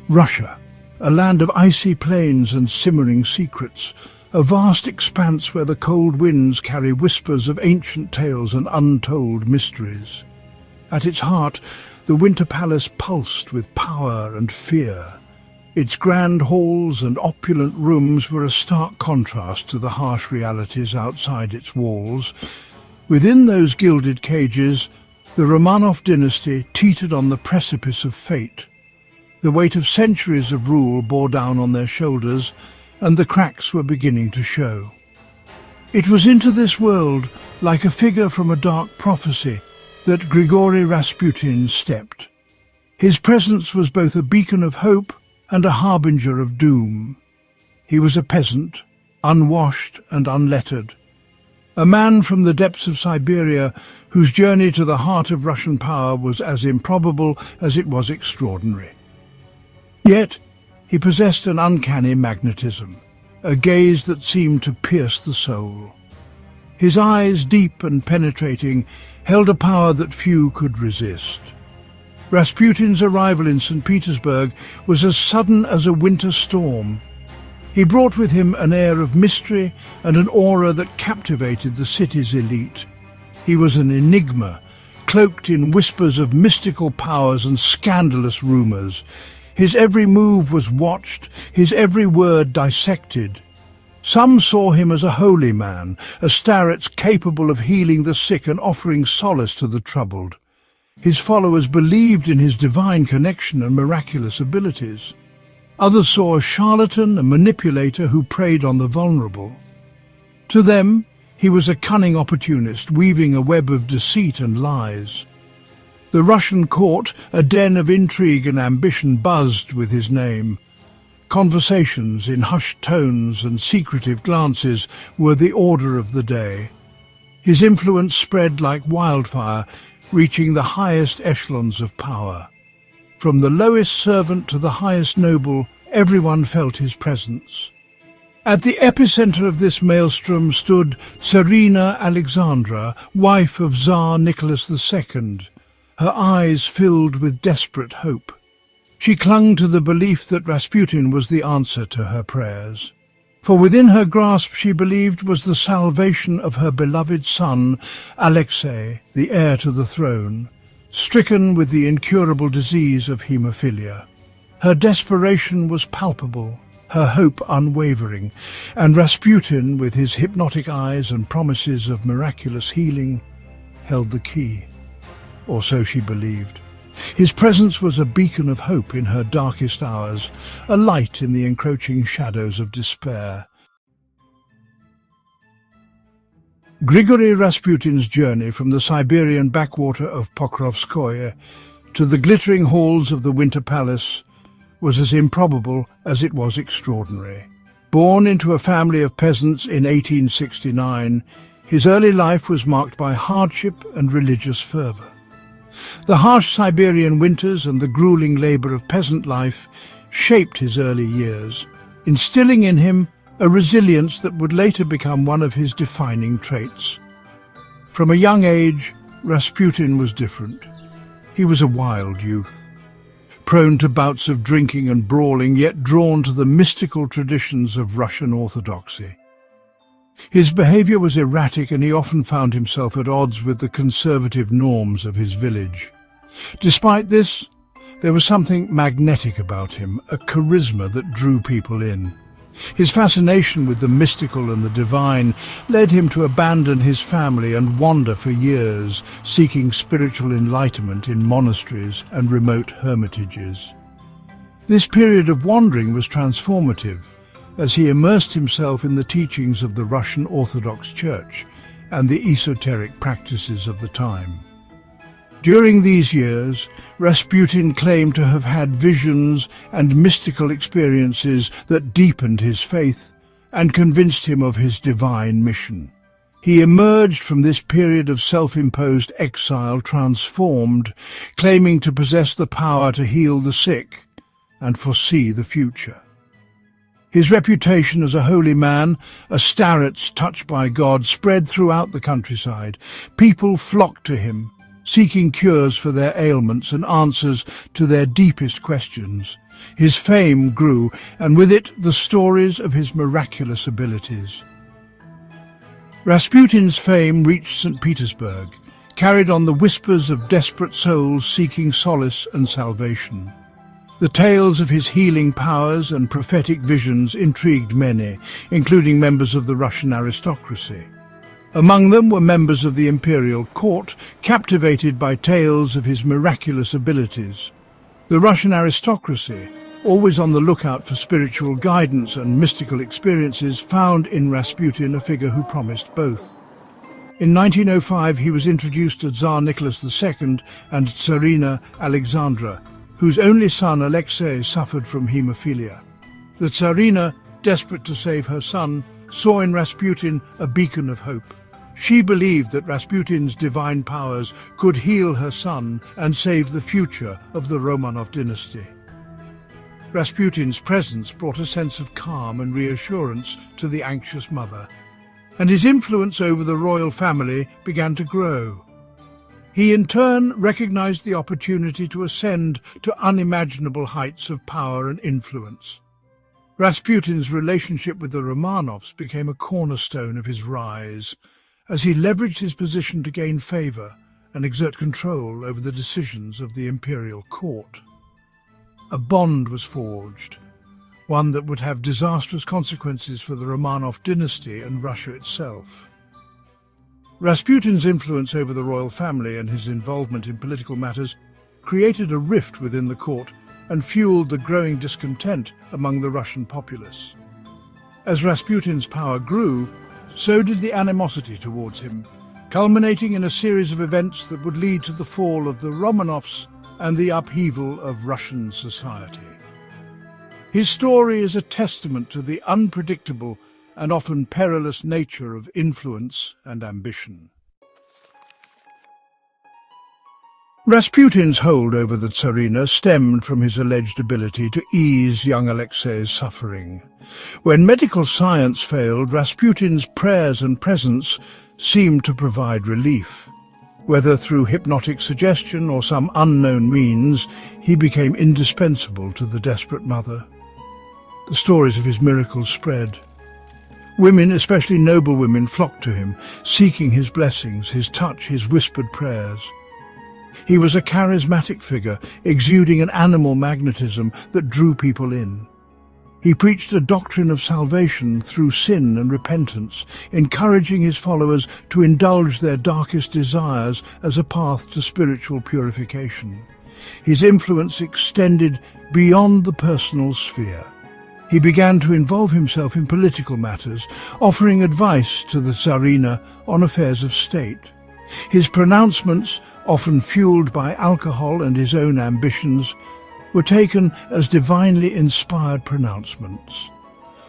Russia, a land of icy plains and simmering secrets, a vast expanse where the cold winds carry whispers of ancient tales and untold mysteries. At its heart, the Winter Palace pulsed with power and fear. Its grand halls and opulent rooms were a stark contrast to the harsh realities outside its walls. Within those gilded cages, the Romanov dynasty teetered on the precipice of fate. The weight of centuries of rule bore down on their shoulders, and the cracks were beginning to show. It was into this world, like a figure from a dark prophecy, that Grigori Rasputin stepped. His presence was both a beacon of hope and a harbinger of doom. He was a peasant, unwashed and unlettered, a man from the depths of Siberia whose journey to the heart of Russian power was as improbable as it was extraordinary. Yet he possessed an uncanny magnetism, a gaze that seemed to pierce the soul. His eyes, deep and penetrating, held a power that few could resist. Rasputin's arrival in St. Petersburg was as sudden as a winter storm. He brought with him an air of mystery and an aura that captivated the city's elite. He was an enigma, cloaked in whispers of mystical powers and scandalous rumors. His every move was watched, his every word dissected. Some saw him as a holy man, a starets capable of healing the sick and offering solace to the troubled. His followers believed in his divine connection and miraculous abilities. Others saw a charlatan, a manipulator who preyed on the vulnerable. To them, he was a cunning opportunist, weaving a web of deceit and lies. The Russian court, a den of intrigue and ambition, buzzed with his name. Conversations in hushed tones and secretive glances were the order of the day. His influence spread like wildfire, reaching the highest echelons of power. From the lowest servant to the highest noble, everyone felt his presence. At the epicenter of this maelstrom stood Tsarina Alexandra, wife of Tsar Nicholas II, her eyes filled with desperate hope. She clung to the belief that Rasputin was the answer to her prayers. For within her grasp, she believed, was the salvation of her beloved son, Alexei, the heir to the throne, stricken with the incurable disease of haemophilia. Her desperation was palpable, her hope unwavering, and Rasputin, with his hypnotic eyes and promises of miraculous healing, held the key. Or so she believed. His presence was a beacon of hope in her darkest hours, a light in the encroaching shadows of despair. Grigori Rasputin's journey from the Siberian backwater of Pokrovskoye to the glittering halls of the Winter Palace was as improbable as it was extraordinary. Born into a family of peasants in 1869, his early life was marked by hardship and religious fervour. The harsh Siberian winters and the grueling labour of peasant life shaped his early years, instilling in him a resilience that would later become one of his defining traits. From a young age, Rasputin was different. He was a wild youth, prone to bouts of drinking and brawling, yet drawn to the mystical traditions of Russian orthodoxy. His behaviour was erratic, and he often found himself at odds with the conservative norms of his village. Despite this, there was something magnetic about him, a charisma that drew people in. His fascination with the mystical and the divine led him to abandon his family and wander for years, seeking spiritual enlightenment in monasteries and remote hermitages. This period of wandering was transformative, as he immersed himself in the teachings of the Russian Orthodox Church and the esoteric practices of the time. During these years, Rasputin claimed to have had visions and mystical experiences that deepened his faith and convinced him of his divine mission. He emerged from this period of self-imposed exile transformed, claiming to possess the power to heal the sick and foresee the future. His reputation as a holy man, a starets touched by God, spread throughout the countryside. People flocked to him, seeking cures for their ailments and answers to their deepest questions. His fame grew, and with it the stories of his miraculous abilities. Rasputin's fame reached St. Petersburg, carried on the whispers of desperate souls seeking solace and salvation. The tales of his healing powers and prophetic visions intrigued many, including members of the Russian aristocracy. Among them were members of the Imperial Court, captivated by tales of his miraculous abilities. The Russian aristocracy, always on the lookout for spiritual guidance and mystical experiences, found in Rasputin a figure who promised both. In 1905 he was introduced to Tsar Nicholas II and Tsarina Alexandra, whose only son Alexei suffered from haemophilia. The Tsarina, desperate to save her son, saw in Rasputin a beacon of hope. She believed that Rasputin's divine powers could heal her son and save the future of the Romanov dynasty. Rasputin's presence brought a sense of calm and reassurance to the anxious mother, and his influence over the royal family began to grow. He in turn recognized the opportunity to ascend to unimaginable heights of power and influence. Rasputin's relationship with the Romanovs became a cornerstone of his rise, as he leveraged his position to gain favor and exert control over the decisions of the Imperial Court. A bond was forged, one that would have disastrous consequences for the Romanov dynasty and Russia itself. Rasputin's influence over the royal family and his involvement in political matters created a rift within the court and fueled the growing discontent among the Russian populace. As Rasputin's power grew, so did the animosity towards him, culminating in a series of events that would lead to the fall of the Romanovs and the upheaval of Russian society. His story is a testament to the unpredictable and often perilous nature of influence and ambition. Rasputin's hold over the Tsarina stemmed from his alleged ability to ease young Alexei's suffering. When medical science failed, Rasputin's prayers and presence seemed to provide relief. Whether through hypnotic suggestion or some unknown means, he became indispensable to the desperate mother. The stories of his miracles spread. Women, especially noble women, flocked to him, seeking his blessings, his touch, his whispered prayers. He was a charismatic figure, exuding an animal magnetism that drew people in. He preached a doctrine of salvation through sin and repentance, encouraging his followers to indulge their darkest desires as a path to spiritual purification. His influence extended beyond the personal sphere. He began to involve himself in political matters, offering advice to the Tsarina on affairs of state. His pronouncements, often fueled by alcohol and his own ambitions, were taken as divinely inspired pronouncements.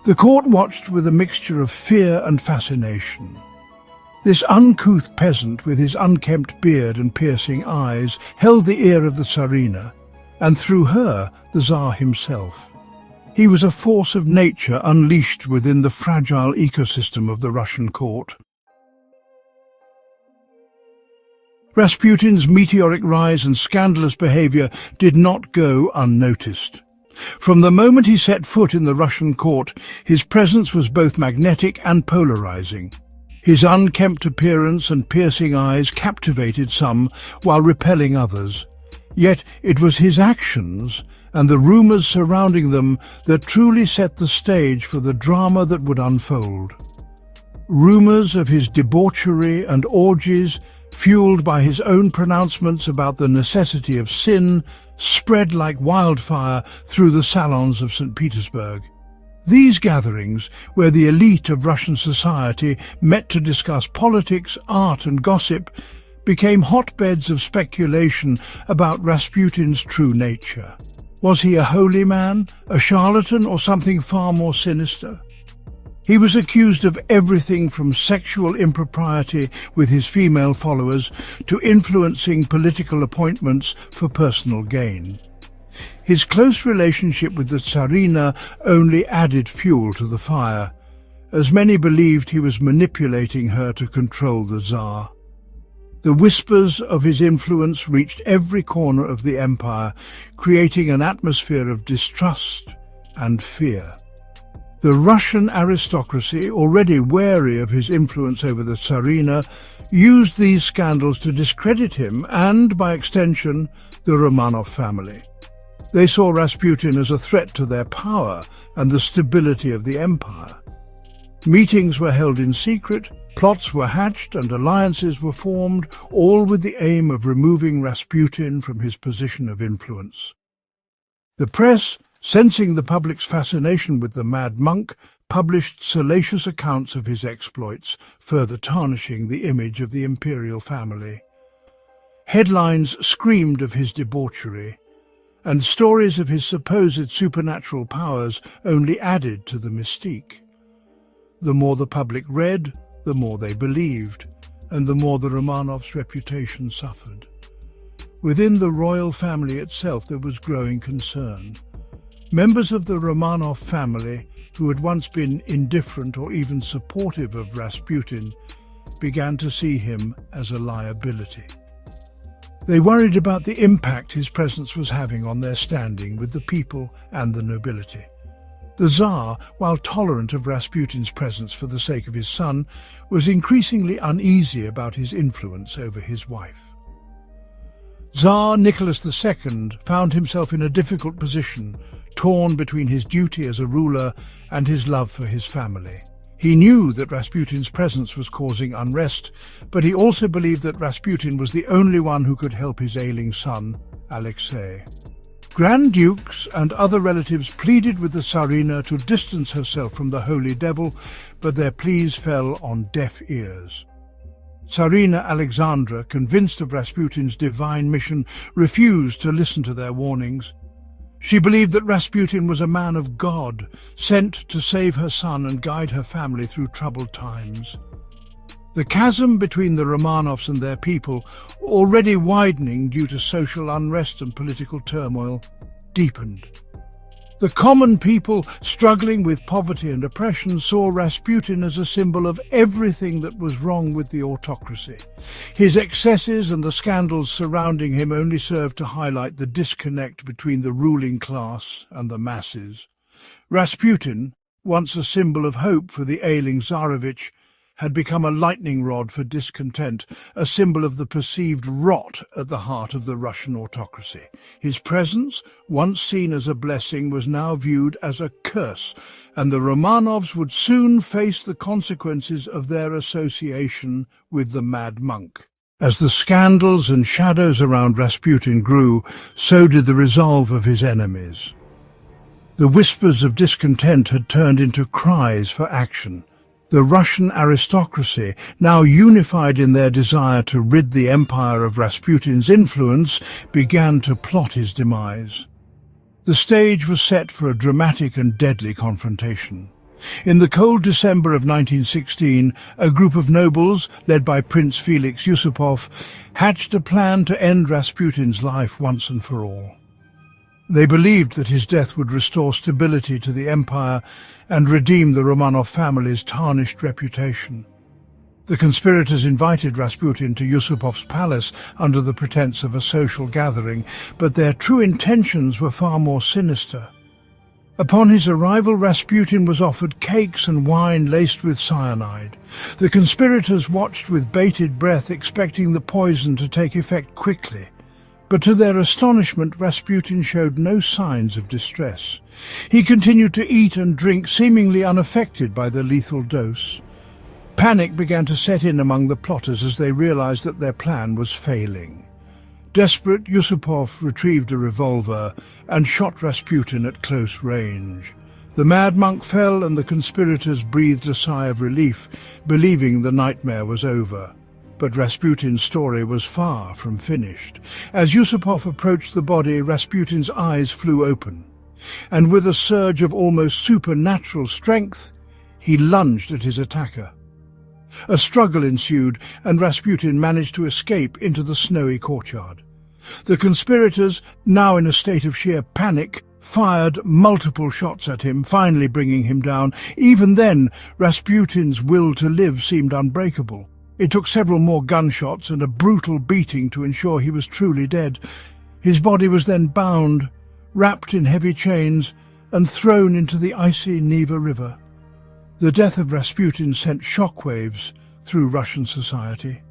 The court watched with a mixture of fear and fascination. This uncouth peasant with his unkempt beard and piercing eyes held the ear of the Tsarina, and through her the Tsar himself. He was a force of nature unleashed within the fragile ecosystem of the Russian court. Rasputin's meteoric rise and scandalous behavior did not go unnoticed. From the moment he set foot in the Russian court, his presence was both magnetic and polarizing. His unkempt appearance and piercing eyes captivated some while repelling others. Yet it was his actions and the rumors surrounding them that truly set the stage for the drama that would unfold. Rumors of his debauchery and orgies, fueled by his own pronouncements about the necessity of sin, spread like wildfire through the salons of St. Petersburg. These gatherings, where the elite of Russian society met to discuss politics, art and gossip, became hotbeds of speculation about Rasputin's true nature. Was he a holy man, a charlatan, or something far more sinister? He was accused of everything from sexual impropriety with his female followers to influencing political appointments for personal gain. His close relationship with the Tsarina only added fuel to the fire, as many believed he was manipulating her to control the Tsar. The whispers of his influence reached every corner of the empire, creating an atmosphere of distrust and fear. The Russian aristocracy, already wary of his influence over the Tsarina, used these scandals to discredit him and, by extension, the Romanov family. They saw Rasputin as a threat to their power and the stability of the empire. Meetings were held in secret, plots were hatched and alliances were formed, all with the aim of removing Rasputin from his position of influence. The press, sensing the public's fascination with the Mad Monk, published salacious accounts of his exploits, further tarnishing the image of the imperial family. Headlines screamed of his debauchery, and stories of his supposed supernatural powers only added to the mystique. The more the public read, the more they believed, and the more the Romanovs' reputation suffered. Within the royal family itself there was growing concern. Members of the Romanov family, who had once been indifferent or even supportive of Rasputin, began to see him as a liability. They worried about the impact his presence was having on their standing with the people and the nobility. The Tsar, while tolerant of Rasputin's presence for the sake of his son, was increasingly uneasy about his influence over his wife. Tsar Nicholas II found himself in a difficult position, torn between his duty as a ruler and his love for his family. He knew that Rasputin's presence was causing unrest, but he also believed that Rasputin was the only one who could help his ailing son, Alexei. Grand Dukes and other relatives pleaded with the Tsarina to distance herself from the holy devil, but their pleas fell on deaf ears. Tsarina Alexandra, convinced of Rasputin's divine mission, refused to listen to their warnings. She believed that Rasputin was a man of God, sent to save her son and guide her family through troubled times. The chasm between the Romanovs and their people, already widening due to social unrest and political turmoil, deepened. The common people, struggling with poverty and oppression, saw Rasputin as a symbol of everything that was wrong with the autocracy. His excesses and the scandals surrounding him only served to highlight the disconnect between the ruling class and the masses. Rasputin, once a symbol of hope for the ailing Tsarevich, had become a lightning rod for discontent, a symbol of the perceived rot at the heart of the Russian autocracy. His presence, once seen as a blessing, was now viewed as a curse, and the Romanovs would soon face the consequences of their association with the Mad Monk. As the scandals and shadows around Rasputin grew, so did the resolve of his enemies. The whispers of discontent had turned into cries for action. The Russian aristocracy, now unified in their desire to rid the empire of Rasputin's influence, began to plot his demise. The stage was set for a dramatic and deadly confrontation. In the cold December of 1916, a group of nobles, led by Prince Felix Yusupov, hatched a plan to end Rasputin's life once and for all. They believed that his death would restore stability to the empire and redeem the Romanov family's tarnished reputation. The conspirators invited Rasputin to Yusupov's palace under the pretense of a social gathering, but their true intentions were far more sinister. Upon his arrival, Rasputin was offered cakes and wine laced with cyanide. The conspirators watched with bated breath, expecting the poison to take effect quickly. But to their astonishment, Rasputin showed no signs of distress. He continued to eat and drink, seemingly unaffected by the lethal dose. Panic began to set in among the plotters as they realized that their plan was failing. Desperate, Yusupov retrieved a revolver and shot Rasputin at close range. The Mad Monk fell, and the conspirators breathed a sigh of relief, believing the nightmare was over. But Rasputin's story was far from finished. As Yusupov approached the body, Rasputin's eyes flew open, and with a surge of almost supernatural strength, he lunged at his attacker. A struggle ensued, and Rasputin managed to escape into the snowy courtyard. The conspirators, now in a state of sheer panic, fired multiple shots at him, finally bringing him down. Even then, Rasputin's will to live seemed unbreakable. It took several more gunshots and a brutal beating to ensure he was truly dead. His body was then bound, wrapped in heavy chains, and thrown into the icy Neva River. The death of Rasputin sent shockwaves through Russian society.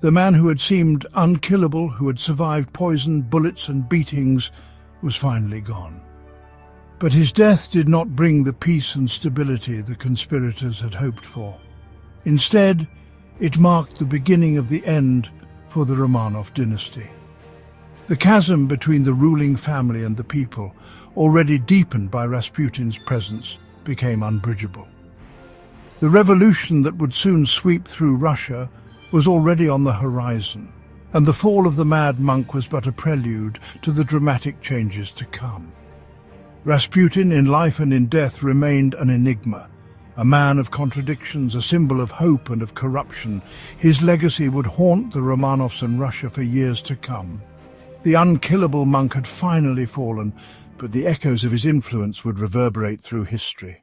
The man who had seemed unkillable, who had survived poison, bullets and beatings, was finally gone. But his death did not bring the peace and stability the conspirators had hoped for. Instead, it marked the beginning of the end for the Romanov dynasty. The chasm between the ruling family and the people, already deepened by Rasputin's presence, became unbridgeable. The revolution that would soon sweep through Russia was already on the horizon, and the fall of the mad monk was but a prelude to the dramatic changes to come. Rasputin, in life and in death, remained an enigma, a man of contradictions, a symbol of hope and of corruption. His legacy would haunt the Romanovs and Russia for years to come. The unkillable monk had finally fallen, but the echoes of his influence would reverberate through history.